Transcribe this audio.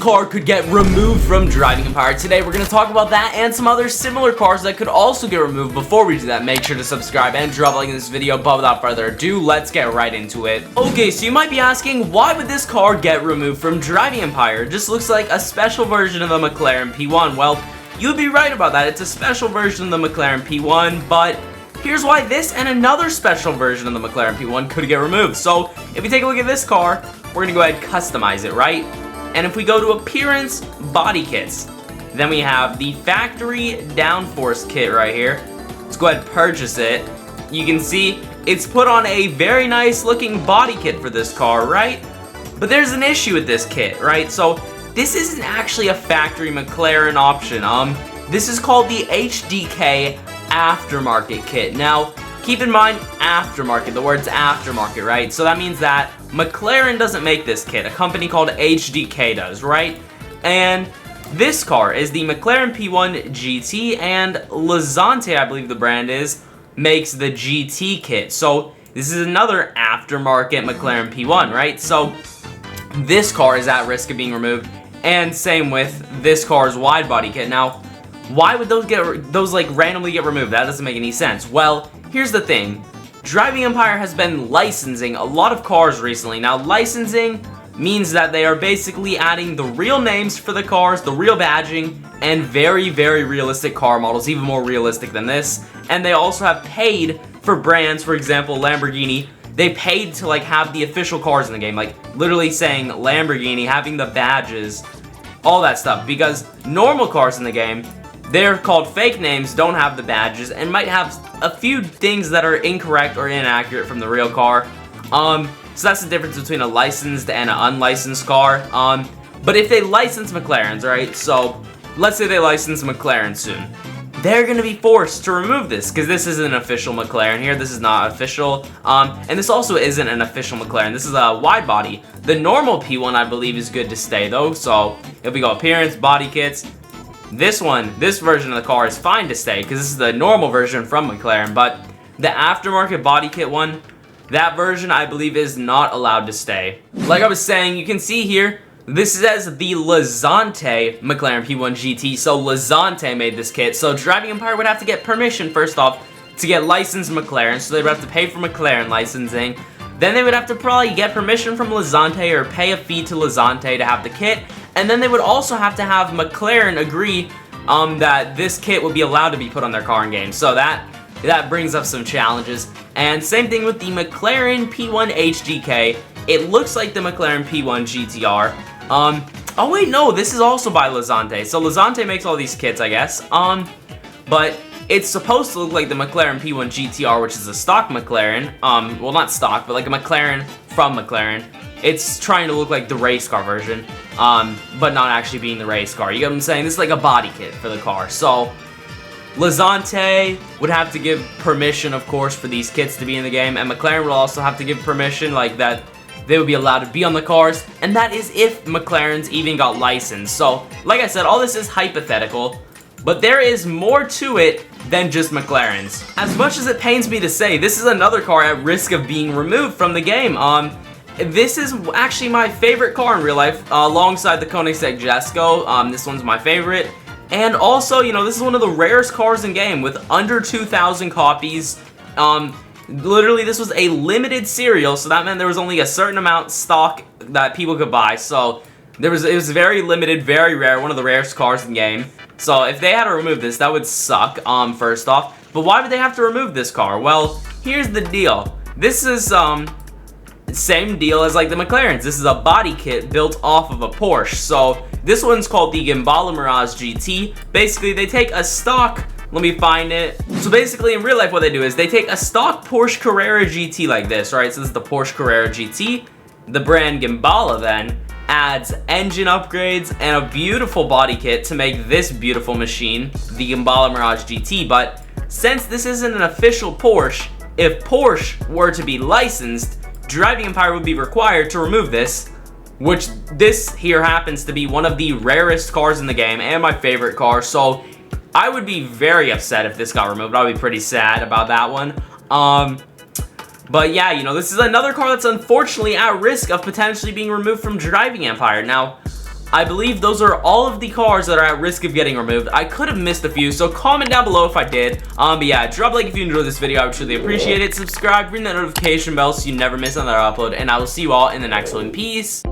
car could get removed from Driving Empire. Today we're going to talk about that and some other similar cars that could also get removed. Before we do that, make sure to subscribe and drop a like in this video. But without further ado, let's get right into it. Okay, so you might be asking, why would this car get removed from Driving Empire? It just looks like a special version of the McLaren P1. Well, you'd be right about that. It's a special version of the McLaren P1, but here's why this and another special version of the McLaren P1 could get removed. So, if we take a look at this car, we're going to go ahead and customize it, right? And if we go to Appearance, Body Kits, then we have the Factory Downforce Kit right here. Let's go ahead and purchase it. You can see it's put on a very nice looking body kit for this car, right? But there's an issue with this kit, right? So, this isn't actually a factory McLaren option. This is called the HDK Aftermarket Kit. Now, keep in mind, aftermarket, the word's aftermarket, right? So that means that McLaren doesn't make this kit, a company called HDK does, right? And this car is the McLaren P1 GT, and Lazante, I believe the brand is, makes the GT kit. So this is another aftermarket McLaren P1, right? So this car is at risk of being removed, and same with this car's wide body kit. Now, why would those like randomly get removed? That doesn't make any sense. Well, here's the thing. Driving Empire has been licensing a lot of cars recently. Now, licensing means that they are basically adding the real names for the cars, the real badging, and very, very realistic car models, even more realistic than this. And they also have paid for brands, for example, Lamborghini. They paid to like have the official cars in the game, like literally saying Lamborghini, having the badges, all that stuff. Because normal cars in the game, they're called fake names, don't have the badges, and might have a few things that are incorrect or inaccurate from the real car. So that's the difference between a licensed and an unlicensed car. But if they license McLarens, right? So let's say they license McLaren soon. They're going to be forced to remove this because this isn't an official McLaren here. This is not official. And this also isn't an official McLaren. This is a wide body. The normal P1, I believe, is good to stay though. So if we go appearance, body kits, this version of the car is fine to stay because this is the normal version from McLaren, but the aftermarket body kit one, that version I believe is not allowed to stay. Like I was saying, you can see here, this says the Lazante McLaren P1 GT, so Lazante made this kit, so Driving Empire would have to get permission first off to get licensed McLaren, so they would have to pay for McLaren licensing. Then they would have to probably get permission from Lazante or pay a fee to Lazante to have the kit. And then they would also have to have McLaren agree that this kit would be allowed to be put on their car in game. So that brings up some challenges. And same thing with the McLaren P1 HDK. It looks like the McLaren P1 GTR. Oh wait, no, this is also by Lazante. So Lazante makes all these kits, I guess. But it's supposed to look like the McLaren P1 GTR, which is a stock McLaren. Well, not stock, but like a McLaren from McLaren. It's trying to look like the race car version, but not actually being the race car. You get what I'm saying? This is like a body kit for the car. So, Lazante would have to give permission, of course, for these kits to be in the game, and McLaren would also have to give permission, like that they would be allowed to be on the cars, and that is if McLaren's even got licensed. So, like I said, all this is hypothetical, but there is more to it than just McLaren's. As much as it pains me to say, this is another car at risk of being removed from the game. This is actually my favorite car in real life, alongside the Koenigsegg Jesko. This one's my favorite. And also, you know, this is one of the rarest cars in game with under 2,000 copies. Literally, this was a limited serial, so that meant there was only a certain amount stock that people could buy. So, it was very limited, very rare, one of the rarest cars in game. So, if they had to remove this, that would suck, first off. But why would they have to remove this car? Well, here's the deal. This is, same deal as like the McLarens. This is a body kit built off of a Porsche. So this one's called the Gembala Mirage GT. Basically, they take a stock, let me find it. So basically, in real life, what they do is they take a stock Porsche Carrera GT like this, right? So this is the Porsche Carrera GT. The brand Gembala then adds engine upgrades and a beautiful body kit to make this beautiful machine, the Gembala Mirage GT. But since this isn't an official Porsche, if Porsche were to be licensed, Driving Empire would be required to remove this, which this here happens to be one of the rarest cars in the game and my favorite car, so I would be very upset if this got removed. I would be pretty sad about that one. But yeah, you know, this is another car that's unfortunately at risk of potentially being removed from Driving Empire. Now, I believe those are all of the cars that are at risk of getting removed. I could have missed a few, so comment down below if I did. But yeah, drop a like if you enjoyed this video. I would truly appreciate it. Subscribe, ring that notification bell so you never miss another upload, and I will see you all in the next one. Peace.